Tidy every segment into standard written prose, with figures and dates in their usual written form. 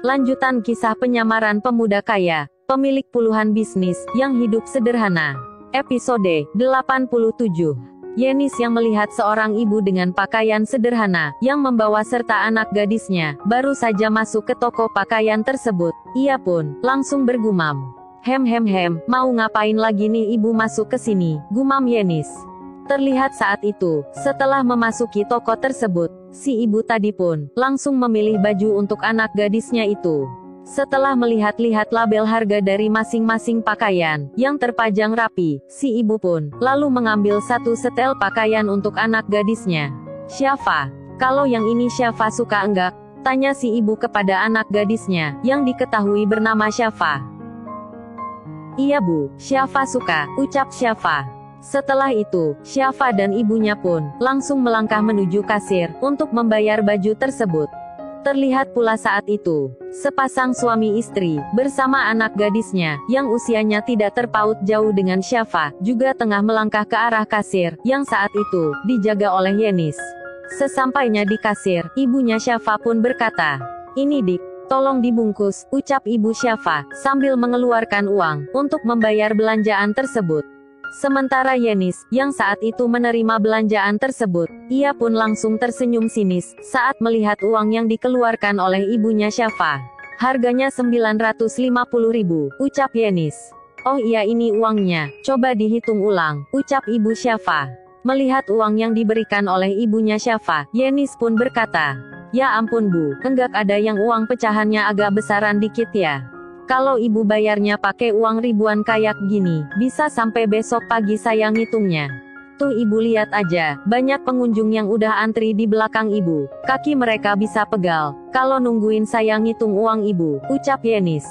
Lanjutan kisah penyamaran pemuda kaya, pemilik puluhan bisnis, yang hidup sederhana. Episode 87. Yenis yang melihat seorang ibu dengan pakaian sederhana, yang membawa serta anak gadisnya, baru saja masuk ke toko pakaian tersebut. Ia pun langsung bergumam. Mau ngapain lagi nih ibu masuk ke sini, gumam Yenis. Terlihat saat itu, setelah memasuki toko tersebut, si ibu tadi pun langsung memilih baju untuk anak gadisnya itu. Setelah melihat-lihat label harga dari masing-masing pakaian yang terpajang rapi, si ibu pun lalu mengambil satu setel pakaian untuk anak gadisnya. Syafa, kalau yang ini Syafa suka enggak? Tanya si ibu kepada anak gadisnya, yang diketahui bernama Syafa. Iya bu, Syafa suka, ucap Syafa. Setelah itu, Syafa dan ibunya pun langsung melangkah menuju kasir untuk membayar baju tersebut. Terlihat pula saat itu, sepasang suami istri bersama anak gadisnya yang usianya tidak terpaut jauh dengan Syafa juga tengah melangkah ke arah kasir yang saat itu dijaga oleh Yenis. Sesampainya di kasir, ibunya Syafa pun berkata, "Ini Dik, tolong dibungkus," ucap ibu Syafa sambil mengeluarkan uang untuk membayar belanjaan tersebut. Sementara Yenis, yang saat itu menerima belanjaan tersebut, ia pun langsung tersenyum sinis saat melihat uang yang dikeluarkan oleh ibunya Syafa. Harganya 950.000, ucap Yenis. Oh iya ini uangnya, coba dihitung ulang, ucap ibu Syafa. Melihat uang yang diberikan oleh ibunya Syafa, Yenis pun berkata, "Ya ampun bu, enggak ada yang uang pecahannya agak besaran dikit ya. Kalau ibu bayarnya pakai uang ribuan kayak gini, bisa sampai besok pagi saya ngitungnya. Tuh ibu lihat aja, banyak pengunjung yang udah antri di belakang ibu. Kaki mereka bisa pegal, kalau nungguin saya ngitung uang ibu," ucap Yenis.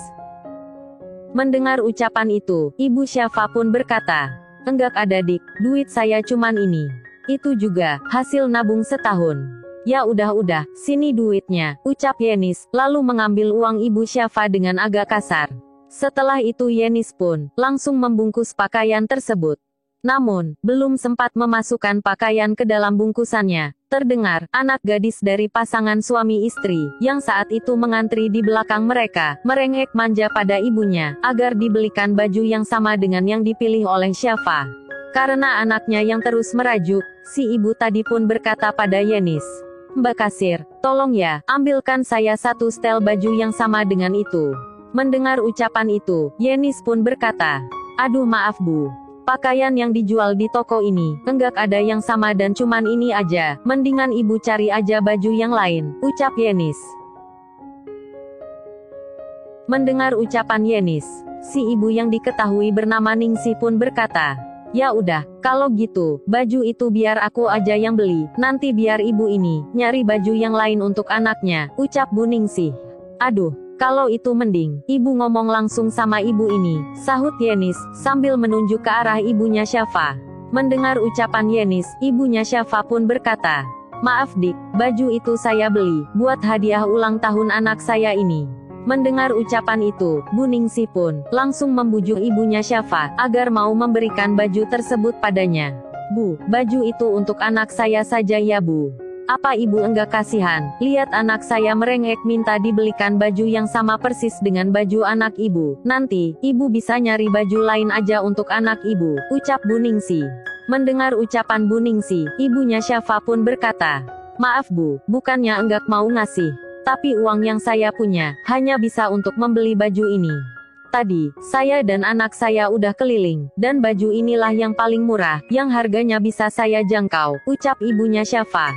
Mendengar ucapan itu, ibu Syafa pun berkata, "Enggak ada dik, duit saya cuman ini. Itu juga, hasil nabung setahun." "Ya udah, sini duitnya," ucap Yenis, lalu mengambil uang ibu Syafa dengan agak kasar. Setelah itu Yenis pun langsung membungkus pakaian tersebut. Namun, belum sempat memasukkan pakaian ke dalam bungkusannya, terdengar anak gadis dari pasangan suami istri, yang saat itu mengantri di belakang mereka, merengek manja pada ibunya, agar dibelikan baju yang sama dengan yang dipilih oleh Syafa. Karena anaknya yang terus merajuk, si ibu tadi pun berkata pada Yenis, "Mbak kasir, tolong ya, ambilkan saya satu setel baju yang sama dengan itu." Mendengar ucapan itu, Yenis pun berkata, "Aduh maaf bu, pakaian yang dijual di toko ini, enggak ada yang sama dan cuman ini aja, mendingan ibu cari aja baju yang lain," ucap Yenis. Mendengar ucapan Yenis, si ibu yang diketahui bernama Ningsih pun berkata, "Ya udah, kalau gitu, baju itu biar aku aja yang beli, nanti biar ibu ini nyari baju yang lain untuk anaknya," ucap Bu Ningsih. "Aduh, kalau itu mending ibu ngomong langsung sama ibu ini," sahut Yenis, sambil menunjuk ke arah ibunya Syafa. Mendengar ucapan Yenis, ibunya Syafa pun berkata, "Maaf dik, baju itu saya beli, buat hadiah ulang tahun anak saya ini." Mendengar ucapan itu, Bu Ningsih pun langsung membujuk ibunya Syafa agar mau memberikan baju tersebut padanya. "Bu, baju itu untuk anak saya saja ya bu. Apa ibu enggak kasihan, lihat anak saya merengek minta dibelikan baju yang sama persis dengan baju anak ibu. Nanti, ibu bisa nyari baju lain aja untuk anak ibu," ucap Bu Ningsih. Mendengar ucapan Bu Ningsih, ibunya Syafa pun berkata, "Maaf bu, bukannya enggak mau ngasih. Tapi uang yang saya punya, hanya bisa untuk membeli baju ini. Tadi, saya dan anak saya udah keliling, dan baju inilah yang paling murah, yang harganya bisa saya jangkau," ucap ibunya Syafa.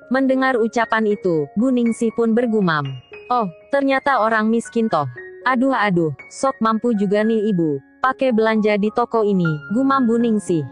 Mendengar ucapan itu, Bu Ningsih pun bergumam, "Oh, ternyata orang miskin toh. Aduh, sok mampu juga nih ibu, pakai belanja di toko ini," gumam Bu Ningsih.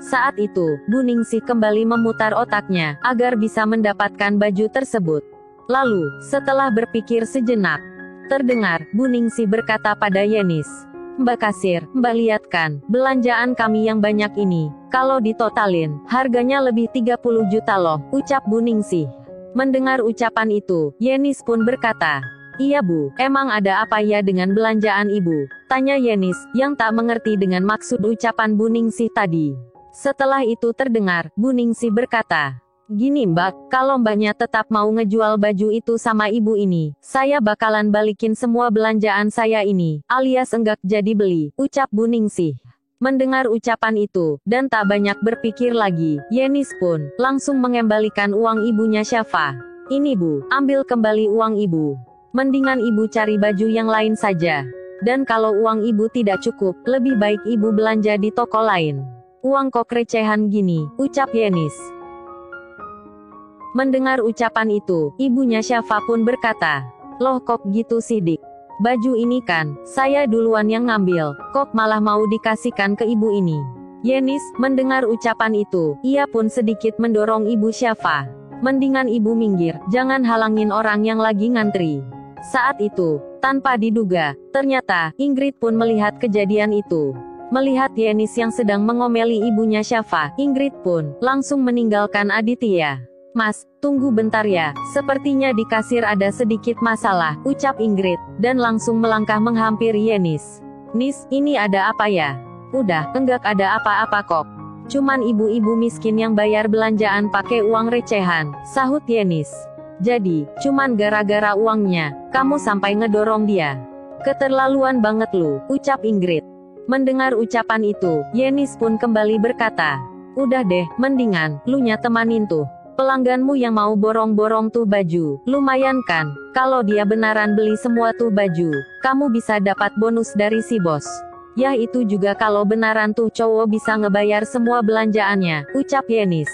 Saat itu, Bu Ningsih kembali memutar otaknya, agar bisa mendapatkan baju tersebut. Lalu, setelah berpikir sejenak, terdengar Bu Ningsih berkata pada Yenis, "Mbak kasir, mbak lihat kan, belanjaan kami yang banyak ini, kalau ditotalin, harganya lebih 30 juta loh," ucap Bu Ningsih. Mendengar ucapan itu, Yenis pun berkata, "Iya bu, emang ada apa ya dengan belanjaan ibu?" tanya Yenis, yang tak mengerti dengan maksud ucapan Bu Ningsih tadi. Setelah itu terdengar, Bu Ningsih berkata, Gini mbak, kalau mbaknya tetap mau ngejual baju itu sama ibu ini, saya bakalan balikin semua belanjaan saya ini, alias enggak jadi beli, ucap Bu Ningsih. Mendengar ucapan itu, dan tak banyak berpikir lagi, Yenis pun langsung mengembalikan uang ibunya Syafa. Ini bu, ambil kembali uang ibu. Mendingan ibu cari baju yang lain saja. Dan kalau uang ibu tidak cukup, lebih baik ibu belanja di toko lain. Uang kok recehan gini, ucap Yenis. Mendengar ucapan itu, ibunya Syafa pun berkata, loh kok gitu sih dik? Baju ini kan, saya duluan yang ngambil, kok malah mau dikasihkan ke ibu ini? Yenis, mendengar ucapan itu, ia pun sedikit mendorong ibu Syafa. Mendingan ibu minggir, jangan halangin orang yang lagi ngantri. Saat itu, tanpa diduga, ternyata, Ingrid pun melihat kejadian itu. Melihat Yenis yang sedang mengomeli ibunya Syafa, Ingrid pun langsung meninggalkan Aditya. Mas, tunggu bentar ya, sepertinya di kasir ada sedikit masalah, ucap Ingrid, dan langsung melangkah menghampiri Yenis. Nis, ini ada apa ya? Udah, enggak ada apa-apa kok. Cuman ibu-ibu miskin yang bayar belanjaan pakai uang recehan, sahut Yenis. Jadi, cuman gara-gara uangnya, kamu sampai ngedorong dia. Keterlaluan banget lu, ucap Ingrid. Mendengar ucapan itu, Yenis pun kembali berkata, udah deh, mendingan, lu nya temanin tuh pelangganmu yang mau borong-borong tuh baju, lumayan kan, kalau dia beneran beli semua tuh baju, kamu bisa dapat bonus dari si bos. Ya itu juga kalau beneran tuh cowok bisa ngebayar semua belanjaannya, ucap Yenis.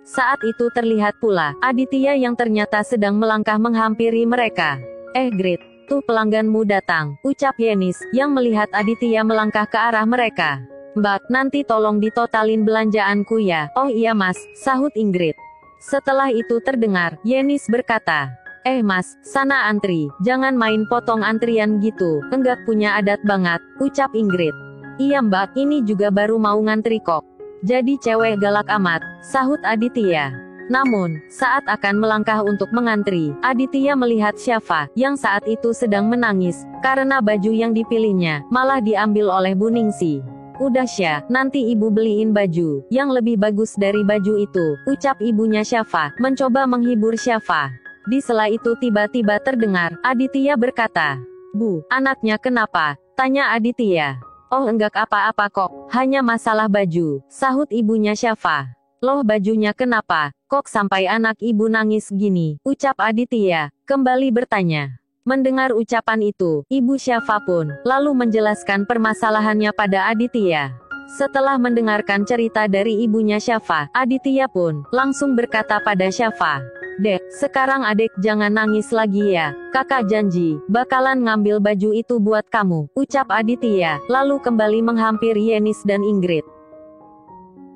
Saat itu terlihat pula, Aditya yang ternyata sedang melangkah menghampiri mereka. Grit, tuh pelangganmu datang, ucap Yenis, yang melihat Aditya melangkah ke arah mereka. Mbak, nanti tolong ditotalin belanjaanku ya. Oh iya mas, sahut Ingrid. Setelah itu terdengar, Yenis berkata, mas, sana antri, jangan main potong antrian gitu, enggak punya adat banget, ucap Ingrid. Iya mbak, ini juga baru mau ngantri kok. Jadi cewek galak amat, sahut Aditya. Namun, saat akan melangkah untuk mengantri, Aditya melihat Syafa, yang saat itu sedang menangis, karena baju yang dipilihnya, malah diambil oleh Bu Ningsih. Udah Sya, nanti ibu beliin baju yang lebih bagus dari baju itu, ucap ibunya Syafa, mencoba menghibur Syafa. Di sela itu tiba-tiba terdengar, Aditya berkata, Bu, anaknya kenapa? Tanya Aditya. Oh enggak apa-apa kok, hanya masalah baju, sahut ibunya Syafa. Loh bajunya kenapa? Kok sampai anak ibu nangis gini? Ucap Aditya, kembali bertanya. Mendengar ucapan itu, ibu Syafa pun lalu menjelaskan permasalahannya pada Aditya. Setelah mendengarkan cerita dari ibunya Syafa, Aditya pun langsung berkata pada Syafa, Dek, sekarang adek jangan nangis lagi ya, kakak janji bakalan ngambil baju itu buat kamu, ucap Aditya, lalu kembali menghampiri Yenis dan Ingrid.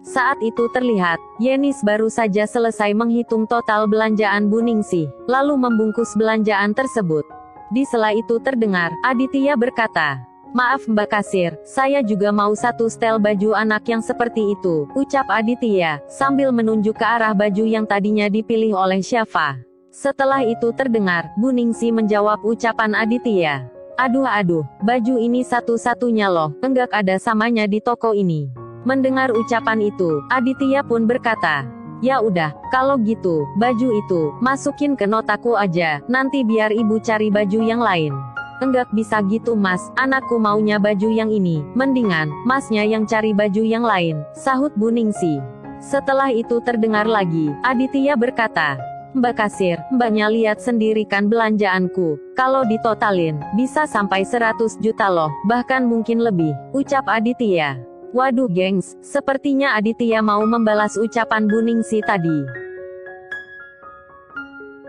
Saat itu terlihat, Yenis baru saja selesai menghitung total belanjaan Bu Ningsih, lalu membungkus belanjaan tersebut. Di sela itu terdengar, Aditya berkata, maaf Mbak Kasir, saya juga mau satu setel baju anak yang seperti itu, ucap Aditya, sambil menunjuk ke arah baju yang tadinya dipilih oleh Syafa. Setelah itu terdengar, Bu Ningsih menjawab ucapan Aditya. Aduh, baju ini satu-satunya loh, enggak ada samanya di toko ini. Mendengar ucapan itu, Aditya pun berkata, ya udah, kalau gitu, baju itu, masukin ke notaku aja, nanti biar ibu cari baju yang lain. Enggak bisa gitu mas, anakku maunya baju yang ini, mendingan, masnya yang cari baju yang lain, sahut Bu Ningsih. Setelah itu terdengar lagi, Aditya berkata, Mbak Kasir, mbaknya lihat sendiri kan belanjaanku, kalau ditotalin, bisa sampai 100 juta loh, bahkan mungkin lebih, ucap Aditya. Waduh gengs, sepertinya Aditya mau membalas ucapan Bu Ningsih tadi.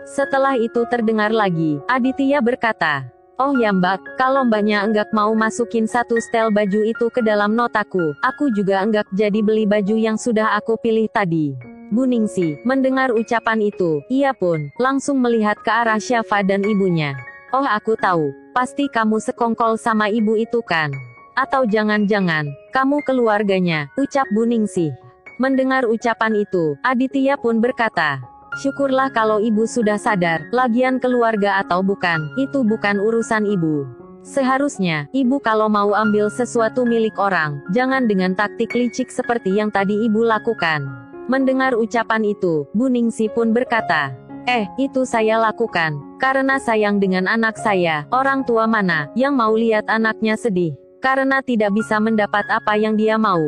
Setelah itu terdengar lagi, Aditya berkata, oh ya mbak, kalau mbaknya enggak mau masukin satu setel baju itu ke dalam notaku, aku juga enggak jadi beli baju yang sudah aku pilih tadi. Bu Ningsih mendengar ucapan itu, ia pun langsung melihat ke arah Syafa dan ibunya. Oh aku tahu, pasti kamu sekongkol sama ibu itu kan? Atau jangan-jangan, kamu keluarganya, ucap Bu Ningsih. Mendengar ucapan itu, Aditya pun berkata, syukurlah kalau ibu sudah sadar, lagian keluarga atau bukan, itu bukan urusan ibu. Seharusnya, ibu kalau mau ambil sesuatu milik orang, jangan dengan taktik licik seperti yang tadi ibu lakukan. Mendengar ucapan itu, Bu Ningsi pun berkata, itu saya lakukan, karena sayang dengan anak saya. Orang tua mana yang mau lihat anaknya sedih, karena tidak bisa mendapat apa yang dia mau.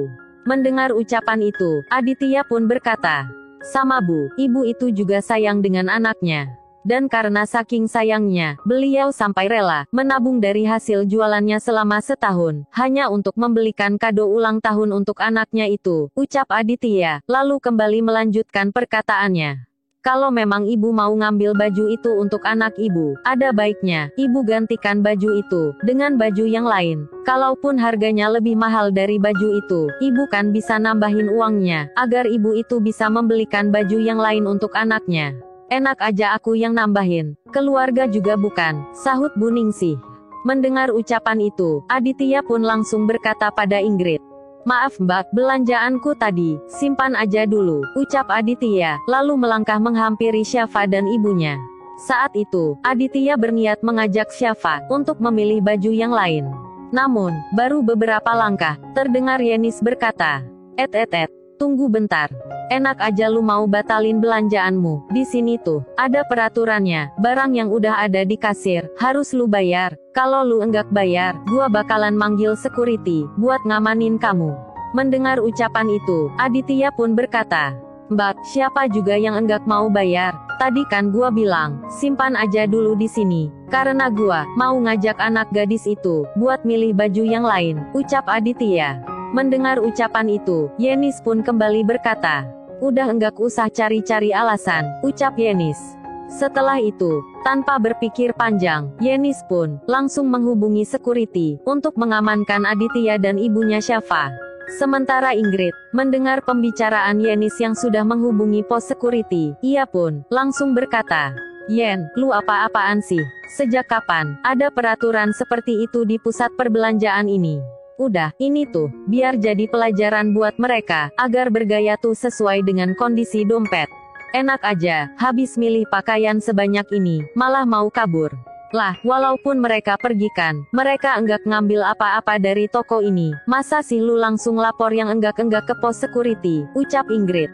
Mendengar ucapan itu, Aditya pun berkata, sama Bu, ibu itu juga sayang dengan anaknya. Dan karena saking sayangnya, beliau sampai rela menabung dari hasil jualannya selama setahun, hanya untuk membelikan kado ulang tahun untuk anaknya itu, ucap Aditya, lalu kembali melanjutkan perkataannya. Kalau memang ibu mau ngambil baju itu untuk anak ibu, ada baiknya ibu gantikan baju itu dengan baju yang lain. Kalaupun harganya lebih mahal dari baju itu, ibu kan bisa nambahin uangnya, agar ibu itu bisa membelikan baju yang lain untuk anaknya. Enak aja aku yang nambahin, keluarga juga bukan, sahut Bu Ningsih. Mendengar ucapan itu, Aditya pun langsung berkata pada Ingrid, maaf Mbak, belanjaanku tadi, simpan aja dulu, ucap Aditya, lalu melangkah menghampiri Syafa dan ibunya. Saat itu, Aditya berniat mengajak Syafa untuk memilih baju yang lain. Namun, baru beberapa langkah, terdengar Yenis berkata, tunggu bentar. Enak aja lu mau batalin belanjaanmu. Di sini tuh, ada peraturannya, barang yang udah ada di kasir, harus lu bayar. Kalau lu enggak bayar, gua bakalan manggil security, buat ngamanin kamu. Mendengar ucapan itu, Aditya pun berkata, Mbak, siapa juga yang enggak mau bayar? Tadi kan gua bilang, simpan aja dulu di sini. Karena gua mau ngajak anak gadis itu, buat milih baju yang lain, ucap Aditya. Mendengar ucapan itu, Yenis pun kembali berkata, udah enggak usah cari-cari alasan, ucap Yenis. Setelah itu, tanpa berpikir panjang, Yenis pun langsung menghubungi security untuk mengamankan Aditya dan ibunya Syafa. Sementara Ingrid mendengar pembicaraan Yenis yang sudah menghubungi pos security, ia pun langsung berkata, Yen, lu apa-apaan sih? Sejak kapan ada peraturan seperti itu di pusat perbelanjaan ini? Udah, ini tuh, biar jadi pelajaran buat mereka, agar bergaya tuh sesuai dengan kondisi dompet. Enak aja, habis milih pakaian sebanyak ini, malah mau kabur. Lah, walaupun mereka pergi kan, mereka enggak ngambil apa-apa dari toko ini, masa sih lu langsung lapor yang enggak-enggak ke pos security, ucap Ingrid.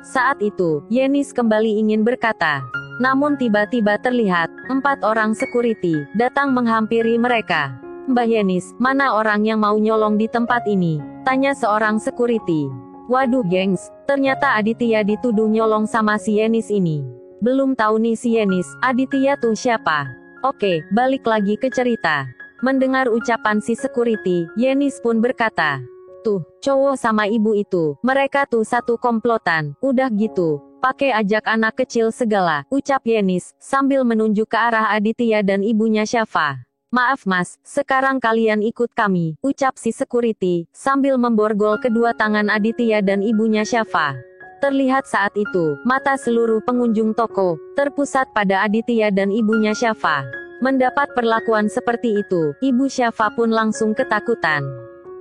Saat itu, Yenis kembali ingin berkata, namun tiba-tiba terlihat 4 orang security datang menghampiri mereka. Mbak Yenis, mana orang yang mau nyolong di tempat ini? Tanya seorang security. Waduh gengs, ternyata Aditya dituduh nyolong sama si Yenis ini. Belum tahu nih si Yenis, Aditya tuh siapa? Oke, balik lagi ke cerita. Mendengar ucapan si security, Yenis pun berkata, tuh, cowok sama ibu itu, mereka tuh satu komplotan, udah gitu. Pakai ajak anak kecil segala, ucap Yenis, sambil menunjuk ke arah Aditya dan ibunya Syafa. Maaf mas, sekarang kalian ikut kami, ucap si security, sambil memborgol kedua tangan Aditya dan ibunya Syafa. Terlihat saat itu, mata seluruh pengunjung toko, terpusat pada Aditya dan ibunya Syafa. Mendapat perlakuan seperti itu, ibu Syafa pun langsung ketakutan.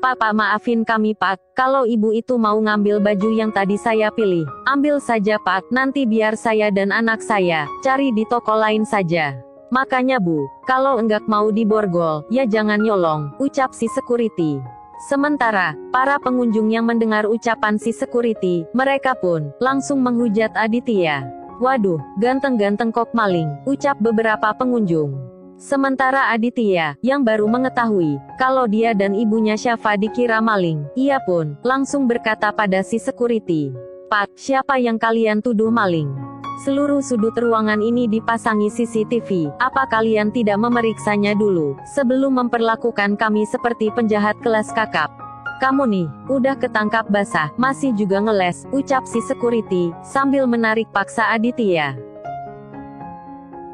Pak, maafin kami Pak, kalau ibu itu mau ngambil baju yang tadi saya pilih, ambil saja Pak, nanti biar saya dan anak saya cari di toko lain saja. Makanya Bu, kalau enggak mau diborgol, ya jangan nyolong, ucap si security. Sementara, para pengunjung yang mendengar ucapan si security, mereka pun langsung menghujat Aditya. Waduh, ganteng-ganteng kok maling, ucap beberapa pengunjung. Sementara Aditya, yang baru mengetahui, kalau dia dan ibunya Syafa dikira maling, ia pun langsung berkata pada si security, Pak, siapa yang kalian tuduh maling? Seluruh sudut ruangan ini dipasangi CCTV, apa kalian tidak memeriksanya dulu, sebelum memperlakukan kami seperti penjahat kelas kakap? Kamu nih, udah ketangkap basah, masih juga ngeles, ucap si security, sambil menarik paksa Aditya.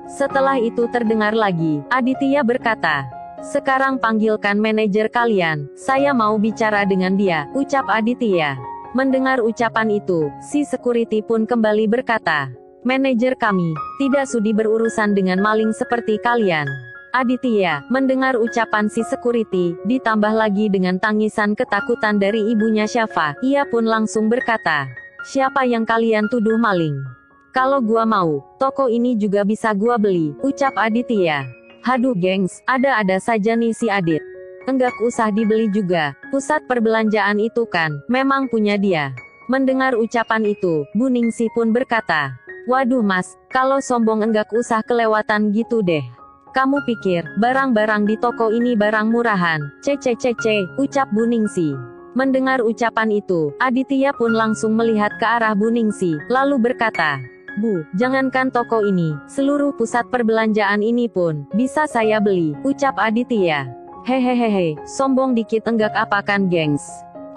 Setelah itu terdengar lagi, Aditya berkata, sekarang panggilkan manajer kalian, saya mau bicara dengan dia, ucap Aditya. Mendengar ucapan itu, si security pun kembali berkata, manajer kami tidak sudi berurusan dengan maling seperti kalian. Aditya mendengar ucapan si security, ditambah lagi dengan tangisan ketakutan dari ibunya Syafa, ia pun langsung berkata, siapa yang kalian tuduh maling? Kalau gua mau, toko ini juga bisa gua beli, ucap Aditya. Haduh gengs, ada-ada saja nih si Adit. Enggak usah dibeli juga, pusat perbelanjaan itu kan, memang punya dia. Mendengar ucapan itu, Bu Ningsih pun berkata, waduh mas, kalau sombong enggak usah kelewatan gitu deh. Kamu pikir, barang-barang di toko ini barang murahan, cece, ucap Bu Ningsih. Mendengar ucapan itu, Aditya pun langsung melihat ke arah Bu Ningsih, lalu berkata, Bu, jangankan toko ini, seluruh pusat perbelanjaan ini pun, bisa saya beli, ucap Aditya. Hehehehe, sombong dikit enggak apa kan gengs.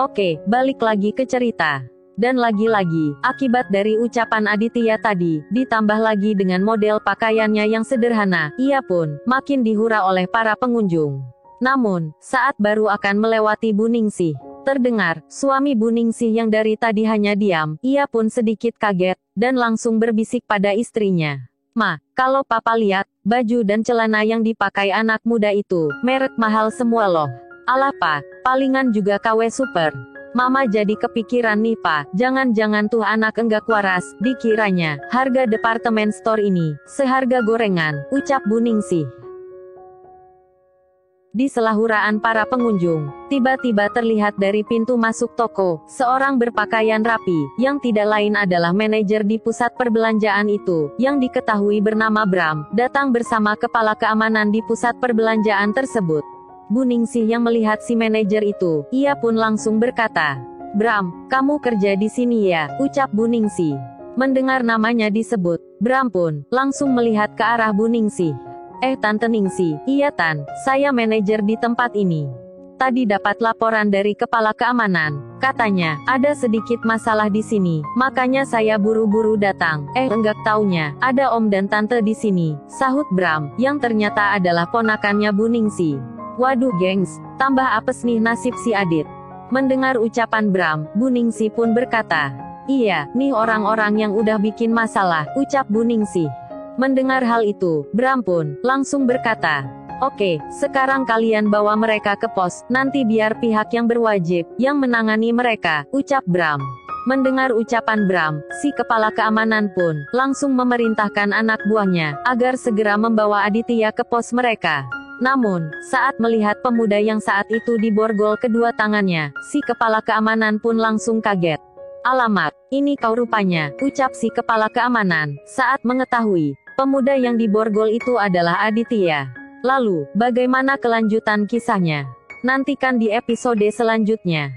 Oke, balik lagi ke cerita. Dan lagi-lagi, akibat dari ucapan Aditya tadi, ditambah lagi dengan model pakaiannya yang sederhana, ia pun, makin dihura oleh para pengunjung. Namun, saat baru akan melewati Bu Ningsih, terdengar, suami Bu Ningsih yang dari tadi hanya diam, ia pun sedikit kaget, dan langsung berbisik pada istrinya. Ma, kalau papa lihat, baju dan celana yang dipakai anak muda itu, merek mahal semua loh. Alah pa, palingan juga KW super. Mama jadi kepikiran nih pa, jangan-jangan tuh anak enggak waras, dikiranya, harga departemen store ini, seharga gorengan, ucap Bu Ningsih. Di selahuraan para pengunjung, tiba-tiba terlihat dari pintu masuk toko, seorang berpakaian rapi, yang tidak lain adalah manajer di pusat perbelanjaan itu, yang diketahui bernama Bram, datang bersama kepala keamanan di pusat perbelanjaan tersebut. Bu Ningsih yang melihat si manajer itu, ia pun langsung berkata, Bram, kamu kerja di sini ya, ucap Bu Ningsih. Mendengar namanya disebut, Bram pun, langsung melihat ke arah Bu Ningsih. Tante Ningsih, iya Tan, saya manajer di tempat ini. Tadi dapat laporan dari kepala keamanan, katanya, ada sedikit masalah di sini, makanya saya buru-buru datang. Enggak taunya, ada Om dan Tante di sini, sahut Bram, yang ternyata adalah ponakannya Bu Ningsih. Waduh gengs, tambah apes nih nasib si Adit. Mendengar ucapan Bram, Bu Ningsih pun berkata, iya, nih orang-orang yang udah bikin masalah, ucap Bu Ningsih. Mendengar hal itu, Bram pun, langsung berkata, oke, sekarang kalian bawa mereka ke pos, nanti biar pihak yang berwajib, yang menangani mereka, ucap Bram. Mendengar ucapan Bram, si kepala keamanan pun, langsung memerintahkan anak buahnya, agar segera membawa Aditya ke pos mereka. Namun, saat melihat pemuda yang saat itu diborgol kedua tangannya, si kepala keamanan pun langsung kaget. Alamak, ini kau rupanya, ucap si kepala keamanan, saat mengetahui, pemuda yang diborgol itu adalah Aditya. Lalu, bagaimana kelanjutan kisahnya? Nantikan di episode selanjutnya.